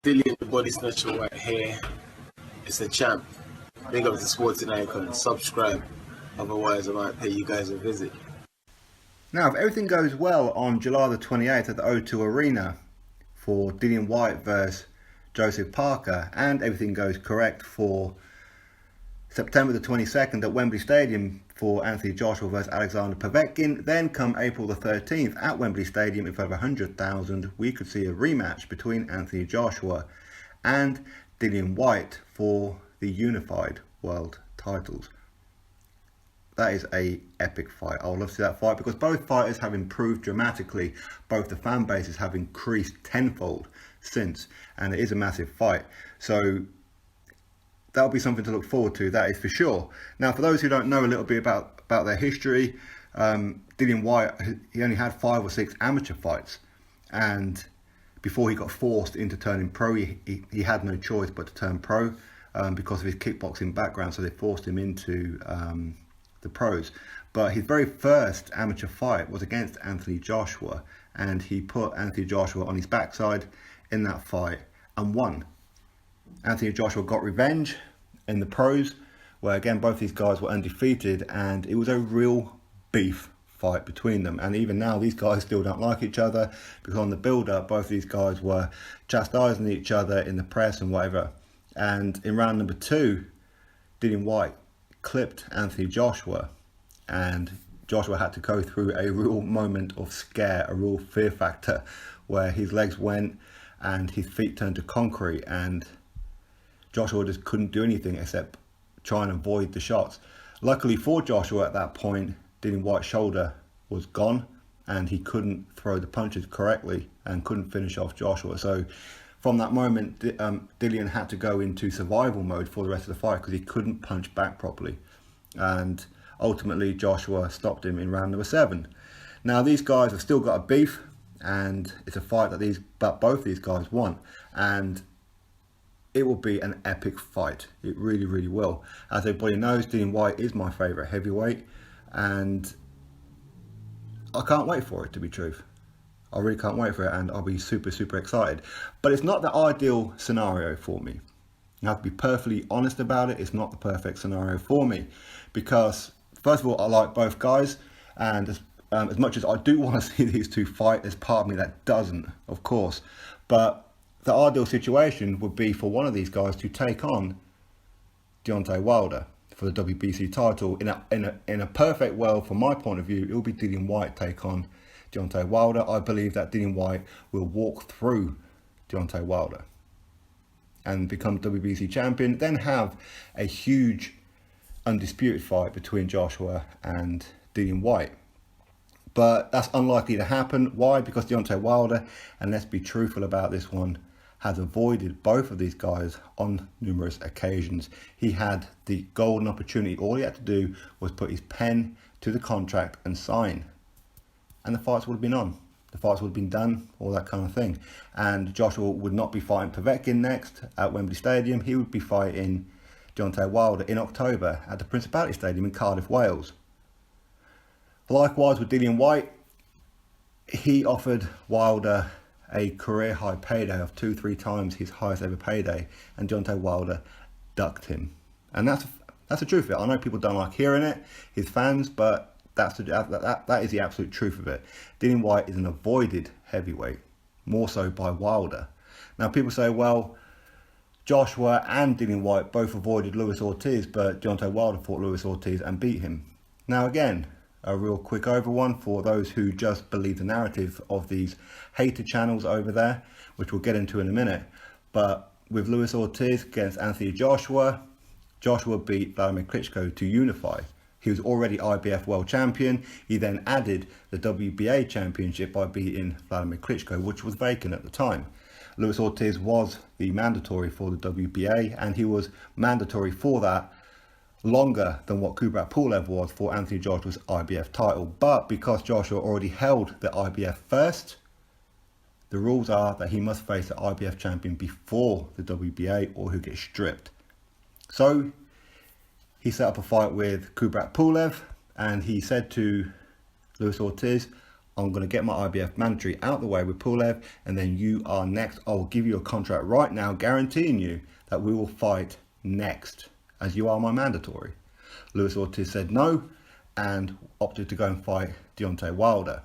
Dillian the Body Snatcher right here. It's a champ. Big up to Sporting Icon. Subscribe. Otherwise, I might pay you guys a visit. Now, if everything goes well on July the 28th at the O2 Arena for Dillian Whyte versus Joseph Parker, and everything goes correct for September the 22nd at Wembley Stadium for Anthony Joshua versus Alexander Povetkin, then come April the 13th at Wembley Stadium in front of 100,000, we could see a rematch between Anthony Joshua and Dillian Whyte for the unified world titles. That is a epic fight. I would love to see that fight because both fighters have improved dramatically. Both the fan bases have increased tenfold since, and it is a massive fight. So that'll be something to look forward to, that is for sure. Now, for those who don't know a little bit about their history, Dillian Whyte, he only had 5 or 6 amateur fights, and before he got forced into turning pro, he had no choice but to turn pro because of his kickboxing background, so they forced him into the pros. But his very first amateur fight was against Anthony Joshua, and he put Anthony Joshua on his backside in that fight and won. Anthony Joshua got revenge in the pros, where again both these guys were undefeated, and it was a real beef fight between them. And even now these guys still don't like each other, because on the build-up both these guys were chastising each other in the press and whatever. And in round number 2, Dillian Whyte clipped Anthony Joshua, and Joshua had to go through a real moment of scare, a real fear factor, where his legs went and his feet turned to concrete, and Joshua just couldn't do anything except try and avoid the shots. Luckily for Joshua at that point, Dillian Whyte's shoulder was gone and he couldn't throw the punches correctly and couldn't finish off Joshua. So from that moment, Dillian had to go into survival mode for the rest of the fight because he couldn't punch back properly. And ultimately Joshua stopped him in round number 7. Now these guys have still got a beef, and it's a fight that both these guys want, and it will be an epic fight. It really, really will. As everybody knows, Dillian Whyte is my favourite heavyweight, and I can't wait for it, to be truth. I really can't wait for it, and I'll be super, super excited. But it's not the ideal scenario for me. I have to be perfectly honest about it. It's not the perfect scenario for me, because first of all, I like both guys, and as much as I do want to see these two fight, there's part of me that doesn't, of course. But the ideal situation would be for one of these guys to take on Deontay Wilder for the WBC title. In a perfect world, from my point of view, it will be Dillian Whyte take on Deontay Wilder. I believe that Dillian Whyte will walk through Deontay Wilder and become WBC champion, then have a huge undisputed fight between Joshua and Dillian Whyte. But that's unlikely to happen. Why? Because Deontay Wilder, and let's be truthful about this one, has avoided both of these guys on numerous occasions. He had the golden opportunity. All he had to do was put his pen to the contract and sign, and the fights would have been on. The fights would have been done, all that kind of thing. And Joshua would not be fighting Povetkin next at Wembley Stadium. He would be fighting Deontay Wilder in October at the Principality Stadium in Cardiff, Wales. Likewise with Dillian Whyte, he offered Wilder a career high payday of 2-3 times his highest ever payday, and Deontay Wilder ducked him. And that's the truth of it. I know people don't like hearing it, his fans, but that is the absolute truth of it. Dillian Whyte is an avoided heavyweight, more so by Wilder. Now people say, well, Joshua and Dillian Whyte both avoided Luis Ortiz, but Deontay Wilder fought Luis Ortiz and beat him. Now again, a real quick over one for those who just believe the narrative of these hater channels over there, which we'll get into in a minute. But with Luis Ortiz against Anthony Joshua, Joshua beat Vladimir Klitschko to unify. He was already IBF world champion. He then added the WBA championship by beating Vladimir Klitschko, which was vacant at the time. Luis Ortiz was the mandatory for the WBA, and he was mandatory for that longer than what Kubrat Pulev was for Anthony Joshua's IBF title. But because Joshua already held the IBF first, the rules are that he must face the IBF champion before the WBA or he'll get stripped. So he set up a fight with Kubrat Pulev, and he said to Luis Ortiz, I'm going to get my IBF mandatory out the way with Pulev, and then you are next. I will give you a contract right now guaranteeing you that we will fight next, as you are my mandatory. Luis Ortiz said no and opted to go and fight Deontay Wilder.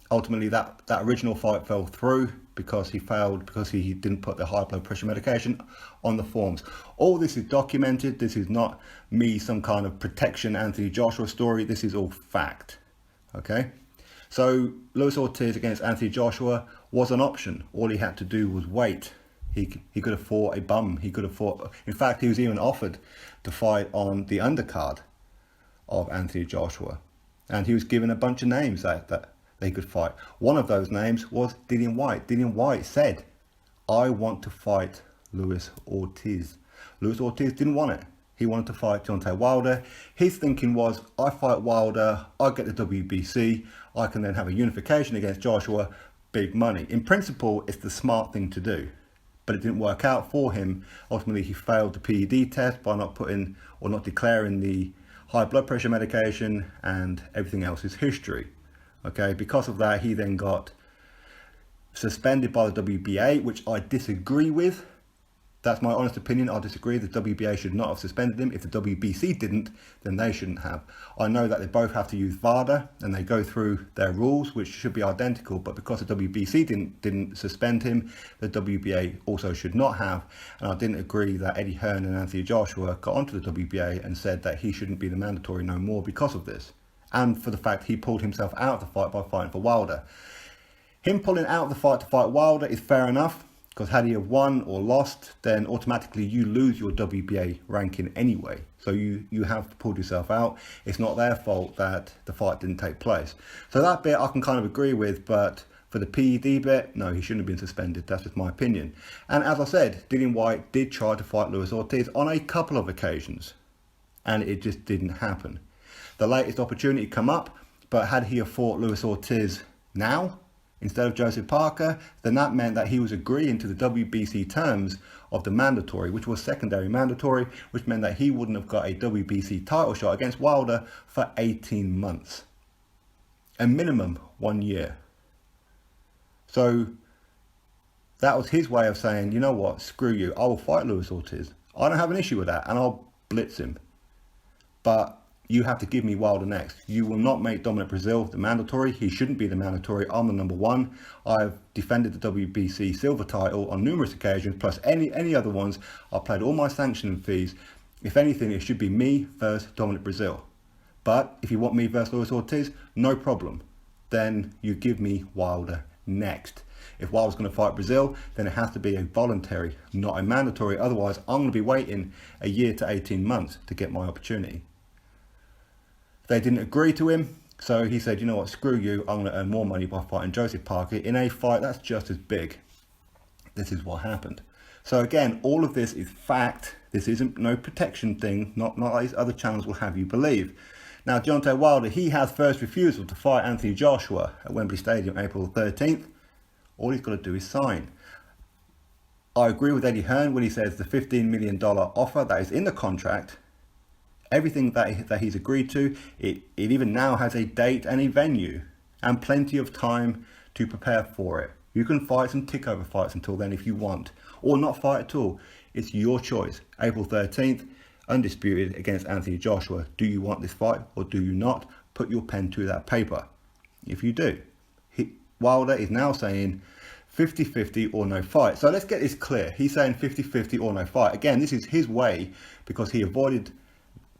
Ultimately, that original fight fell through because he didn't put the high blood pressure medication on the forms. All this is documented. This is not me, some kind of protection Anthony Joshua story. This is all fact. Okay? So Luis Ortiz against Anthony Joshua was an option. All he had to do was wait. He could have fought a bum. He could have fought. In fact, he was even offered to fight on the undercard of Anthony Joshua, and he was given a bunch of names that they could fight. One of those names was Dillian Whyte. Dillian Whyte said, "I want to fight Luis Ortiz." Luis Ortiz didn't want it. He wanted to fight Deontay Wilder. His thinking was, I fight Wilder, I get the WBC, I can then have a unification against Joshua, big money. In principle, it's the smart thing to do, but it didn't work out for him. Ultimately, he failed the PED test by not putting or not declaring the high blood pressure medication, and everything else is history. Okay, because of that, he then got suspended by the WBA, which I disagree with. That's my honest opinion. I disagree. The WBA should not have suspended him. If the WBC didn't, then they shouldn't have. I know that they both have to use VADA and they go through their rules, which should be identical. But because the WBC didn't suspend him, the WBA also should not have. And I didn't agree that Eddie Hearn and Anthony Joshua got onto the WBA and said that he shouldn't be the mandatory no more because of this. And for the fact he pulled himself out of the fight by fighting for Wilder. Him pulling out of the fight to fight Wilder is fair enough, because had he have won or lost, then automatically you lose your WBA ranking anyway. So you have pulled yourself out. It's not their fault that the fight didn't take place. So that bit I can kind of agree with, but for the PED bit, no, he shouldn't have been suspended. That's just my opinion. And as I said, Dillian Whyte did try to fight Luis Ortiz on a couple of occasions, and it just didn't happen. The latest opportunity come up, but had he have fought Luis Ortiz now, instead of Joseph Parker, then that meant that he was agreeing to the WBC terms of the mandatory, which was secondary mandatory, which meant that he wouldn't have got a WBC title shot against Wilder for 18 months. A minimum 1 year. So that was his way of saying, you know what, screw you, I will fight Luis Ortiz. I don't have an issue with that, and I'll blitz him. But you have to give me Wilder next. You will not make Dominic Breazeale the mandatory. He shouldn't be the mandatory. I'm the number one. I've defended the WBC silver title on numerous occasions, plus any other ones. I've paid all my sanctioning fees. If anything, it should be me versus Dominic Breazeale. But if you want me versus Luis Ortiz, no problem. Then you give me Wilder next. If Wilder's going to fight Breazeale, then it has to be a voluntary, not a mandatory. Otherwise, I'm going to be waiting a year to 18 months to get my opportunity. They didn't agree to him, so he said, you know what, screw you, I'm going to earn more money by fighting Joseph Parker in a fight that's just as big. This is what happened. So again, all of this is fact. This isn't no protection thing, not like these other channels will have you believe. Now, Deontay Wilder, he has first refusal to fight Anthony Joshua at Wembley Stadium April 13th. All he's got to do is sign. I agree with Eddie Hearn when he says the $15 million offer that is in the contract, everything that he's agreed to, it even now has a date and a venue and plenty of time to prepare for it. You can fight some tick over fights until then if you want, or not fight at all. It's your choice. April 13th, undisputed against Anthony Joshua. Do you want this fight or do you not? Put your pen to that paper. If you do. Wilder is now saying 50-50 or no fight. So let's get this clear. He's saying 50-50 or no fight. Again, this is his way because he avoided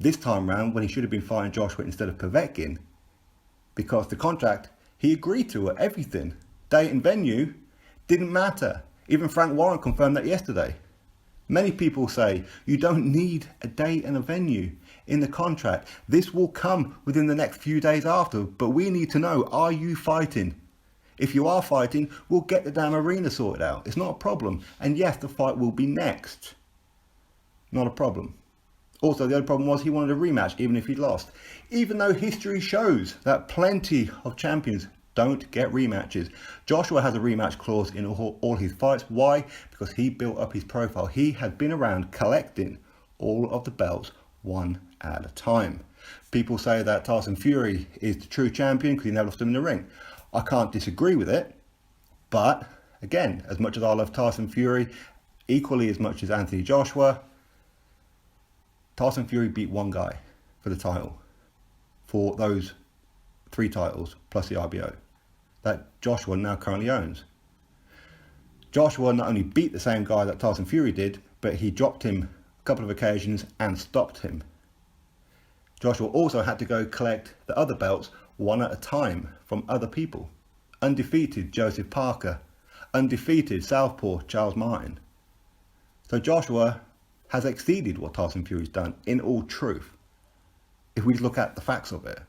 this time round when he should have been fighting Joshua instead of Povetkin, because the contract, he agreed to it, everything. Date and venue didn't matter. Even Frank Warren confirmed that yesterday. Many people say you don't need a date and a venue in the contract. This will come within the next few days after, but we need to know, are you fighting? If you are fighting, we'll get the damn arena sorted out. It's not a problem. And yes, the fight will be next. Not a problem. Also, the other problem was he wanted a rematch, even if he'd lost. Even though history shows that plenty of champions don't get rematches. Joshua has a rematch clause in all his fights. Why? Because he built up his profile. He had been around collecting all of the belts one at a time. People say that Tyson Fury is the true champion because he never lost them in the ring. I can't disagree with it. But again, as much as I love Tyson Fury, equally as much as Anthony Joshua, Tyson Fury beat one guy for the title, for those 3 titles plus the IBO that Joshua now currently owns. Joshua not only beat the same guy that Tyson Fury did, but he dropped him a couple of occasions and stopped him. Joshua also had to go collect the other belts one at a time from other people. Undefeated Joseph Parker, undefeated Southpaw Charles Martin. So Joshua has exceeded what Tyson Fury's done in all truth, if we look at the facts of it.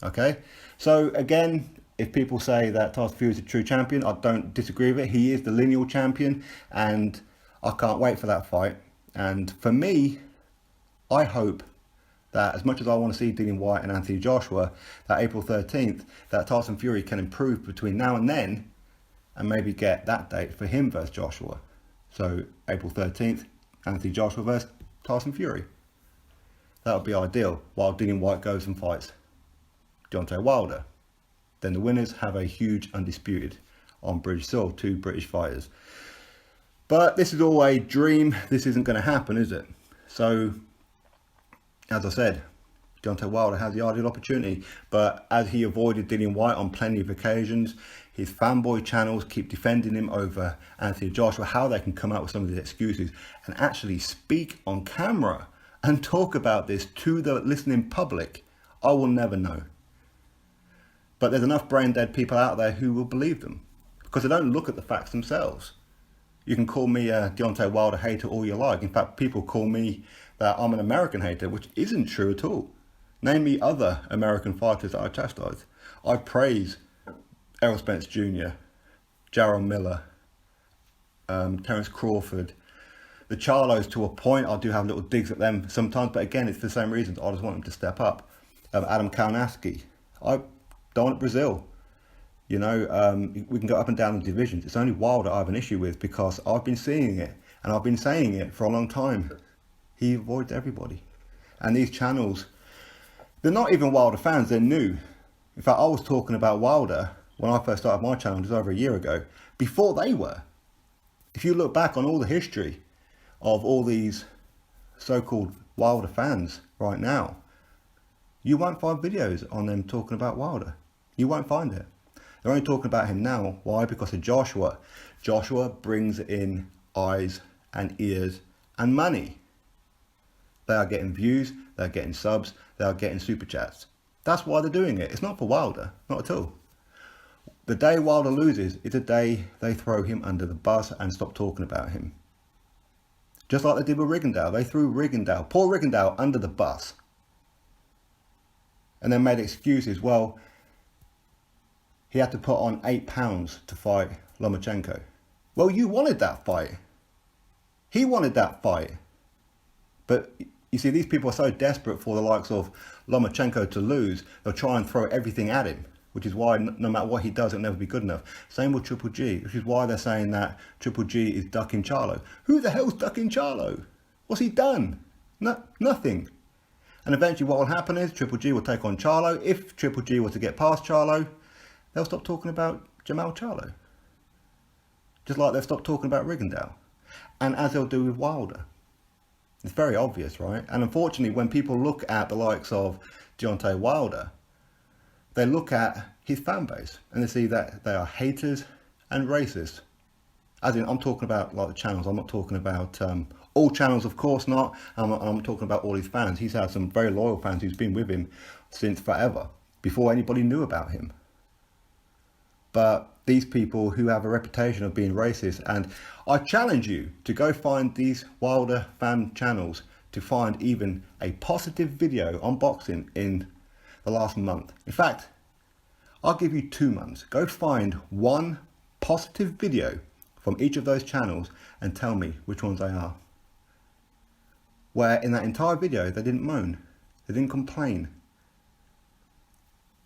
Okay, so again, if people say that Tyson Fury is a true champion, I don't disagree with it. He is the lineal champion, and I can't wait for that fight. And for me, I hope that as much as I want to see Dillian Whyte and Anthony Joshua, that April 13th, that Tyson Fury can improve between now and then, and maybe get that date for him versus Joshua. So April 13th, Anthony Joshua versus Tyson Fury. That would be ideal, while Dillian Whyte goes and fights Deontay Wilder. Then the winners have a huge undisputed on British soil, 2 British fighters. But this is all a dream. This isn't going to happen, is it? So, as I said, Deontay Wilder has the ideal opportunity, but as he avoided Dillian Whyte on plenty of occasions, his fanboy channels keep defending him over Anthony Joshua, how they can come out with some of these excuses and actually speak on camera and talk about this to the listening public. I will never know. But there's enough brain dead people out there who will believe them, because they don't look at the facts themselves. You can call me a Deontay Wilder hater all you like. In fact, people call me that I'm an American hater, which isn't true at all. Name me other American fighters that I chastise. I praise Errol Spence Jr., Jarrell Miller, Terence Crawford, the Charlos to a point. I do have little digs at them sometimes, but again, it's for the same reasons. I just want them to step up. Adam Kalinowski. I don't want Brazil. You know, we can go up and down the divisions. It's only Wilder I have an issue with, because I've been seeing it, and I've been saying it for a long time. He avoids everybody. And these channels, they're not even Wilder fans, they're new. In fact, I was talking about Wilder when I first started my channel just over a year ago, before they were. If you look back on all the history of all these so-called Wilder fans right now, you won't find videos on them talking about Wilder. You won't find it. They're only talking about him now. Why? Because of Joshua. Joshua brings in eyes and ears and money. They are getting views, they're getting subs, they are getting super chats. That's why they're doing it. It's not for Wilder, not at all. The day Wilder loses is the day they throw him under the bus and stop talking about him. Just like they did with Rigondeaux. They threw Rigondeaux, poor Rigondeaux, under the bus. And then made excuses. Well, he had to put on 8 pounds to fight Lomachenko. Well, you wanted that fight. He wanted that fight. But you see, these people are so desperate for the likes of Lomachenko to lose, they'll try and throw everything at him, which is why no matter what he does, it'll never be good enough. Same with Triple G, which is why they're saying that Triple G is ducking Charlo. Who the hell's ducking Charlo? What's he done? Nothing. And eventually what will happen is Triple G will take on Charlo. If Triple G was to get past Charlo, they'll stop talking about Jamal Charlo. Just like they've stopped talking about Rigondeaux. And as they'll do with Wilder. It's very obvious, right? And unfortunately, when people look at the likes of Deontay Wilder, they look at his fan base and they see that they are haters and racist. As in, I'm talking about like the channels. I'm not talking about all channels, of course not. I'm talking about all his fans. He's had some very loyal fans who's been with him since forever, before anybody knew about him. But these people who have a reputation of being racist, and I challenge you to go find these Wilder fan channels to find even a positive video on boxing in the last month. In fact, I'll give you 2 months. Go find one positive video from each of those channels and tell me which ones they are. Where in that entire video they didn't moan, they didn't complain.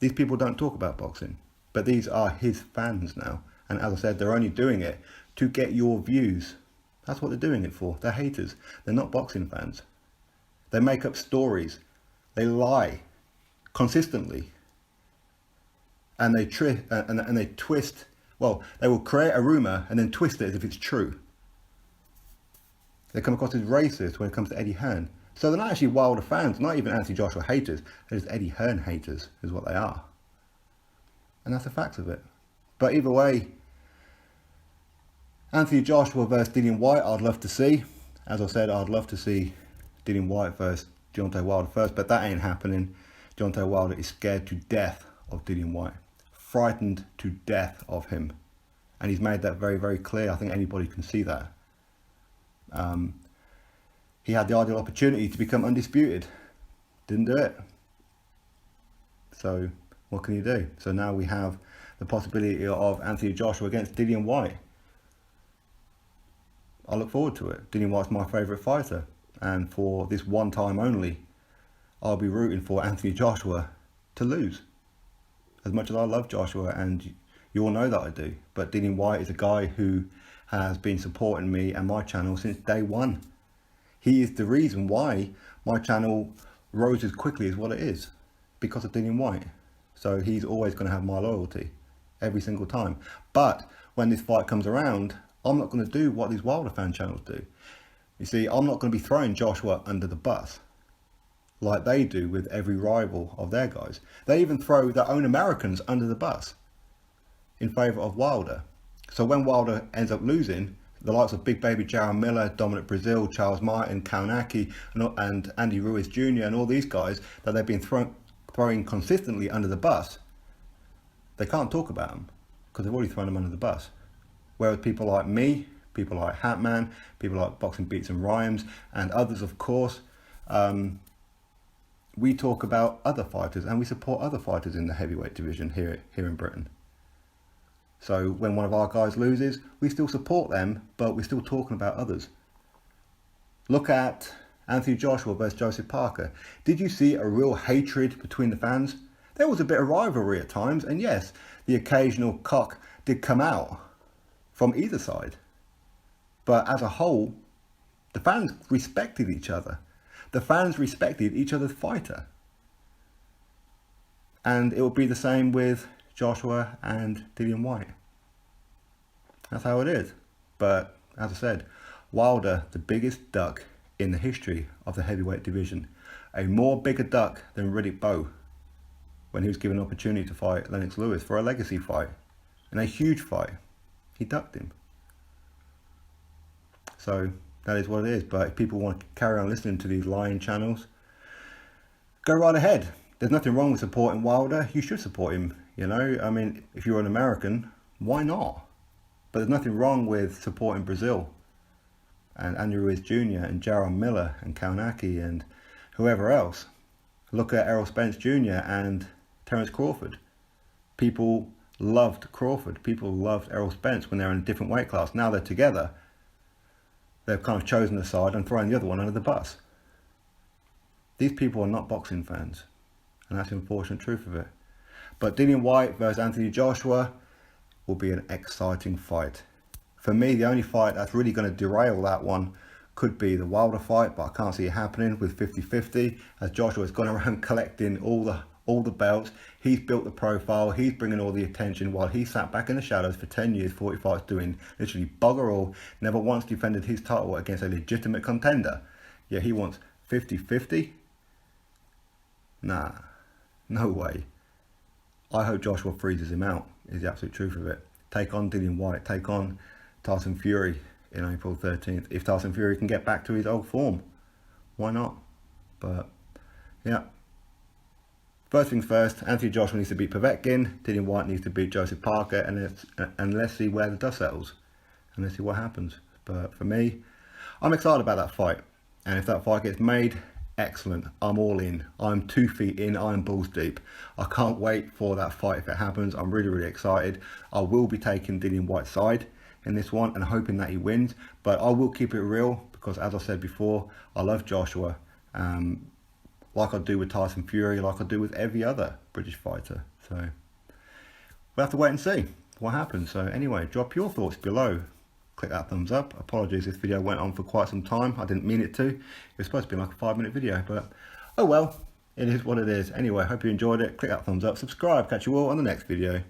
These people don't talk about boxing. But these are his fans now. And as I said, they're only doing it to get your views. That's what they're doing it for. They're haters. They're not boxing fans. They make up stories. They lie consistently. and they twist. Well, they will create a rumor and then twist it as if it's true. They come across as racist when it comes to Eddie Hearn. So they're not actually Wilder fans, not even Anthony Joshua haters. They're just Eddie Hearn haters, is what they are. And that's the facts of it. But either way, Anthony Joshua versus Dillian Whyte, I'd love to see. As I said, I'd love to see Dillian Whyte versus Deontay Wilder first, but that ain't happening. Deontay Wilder is scared to death of Dillian Whyte. Frightened to death of him. And he's made that very, very clear. I think anybody can see that. He had the ideal opportunity to become undisputed. Didn't do it. So what can you do? So now we have the possibility of Anthony Joshua against Dillian Whyte. I look forward to it. Dillian Whyte's my favourite fighter. And for this one time only, I'll be rooting for Anthony Joshua to lose. As much as I love Joshua, and you all know that I do. But Dillian Whyte is a guy who has been supporting me and my channel since day one. He is the reason why my channel rose as quickly as what it is. Because of Dillian Whyte. So he's always going to have my loyalty. Every single time. But when this fight comes around, I'm not going to do what these Wilder fan channels do. You see, I'm not going to be throwing Joshua under the bus. Like they do with every rival of their guys. They even throw their own Americans under the bus. In favour of Wilder. So when Wilder ends up losing, the likes of Big Baby Jarrell Miller, Dominic Brazil, Charles Martin, Kaunaki, and Andy Ruiz Jr. and all these guys that they've been throwing consistently under the bus, they can't talk about them because they've already thrown them under the bus. Whereas people like me, people like Hatman, people like Boxing Beats and Rhymes, and others, of course, we talk about other fighters and we support other fighters in the heavyweight division here in Britain. So when one of our guys loses, we still support them, but we're still talking about others. Look at Anthony Joshua versus Joseph Parker. Did you see a real hatred between the fans? There was a bit of rivalry at times, and yes, the occasional cock did come out from either side. But as a whole, the fans respected each other. The fans respected each other's fighter. And it will be the same with Joshua and Dillian Whyte. That's how it is. But as I said, Wilder, the biggest duck in the history of the heavyweight division. A more bigger duck than Riddick Bowe when he was given an opportunity to fight Lennox Lewis for a legacy fight. And a huge fight. He ducked him. So that is what it is. But if people want to carry on listening to these lying channels, go right ahead. There's nothing wrong with supporting Wilder. You should support him. You know, I mean, if you're an American, why not? But there's nothing wrong with supporting Brazil and Andy Ruiz Jr. and Jarrell Miller and Kaunaki and whoever else. Look at Errol Spence Jr. and Terence Crawford. People loved Crawford. People loved Errol Spence when they're in a different weight class. Now they're together. They've kind of chosen a side and thrown the other one under the bus. These people are not boxing fans. And that's the unfortunate truth of it. But Dillian Whyte versus Anthony Joshua will be an exciting fight. For me, the only fight that's really going to derail that one could be the Wilder fight, but I can't see it happening with 50-50, as Joshua's gone around collecting all the belts. He's built the profile, he's bringing all the attention, while he sat back in the shadows for 10 years, 40 fights, doing literally bugger all, never once defended his title against a legitimate contender. Yeah, he wants 50-50? Nah, no way. I hope Joshua freezes him out, is the absolute truth of it. Take on Dillian Whyte, take on Tyson Fury in April 13th. If Tyson Fury can get back to his old form, why not? But, yeah. First things first, Anthony Joshua needs to beat Povetkin, Dillian Whyte needs to beat Joseph Parker, and let's see where the dust settles. And let's see what happens. But for me, I'm excited about that fight. And if that fight gets made, excellent. I'm all in. I'm 2 feet in. I'm balls deep. I can't wait for that fight if it happens. I'm really, really excited. I will be taking Dillian Whyte's side in this one and hoping that he wins. But I will keep it real because, as I said before, I love Joshua. Like I do with Tyson Fury, like I do with every other British fighter. So we'll have to wait and see what happens. So anyway, drop your thoughts below. Click that thumbs up. Apologies, this video went on for quite some time. I didn't mean it to. It was supposed to be like a 5-minute video, but oh well. It is what it is. Anyway, hope you enjoyed it. Click that thumbs up, subscribe. Catch you all on the next video.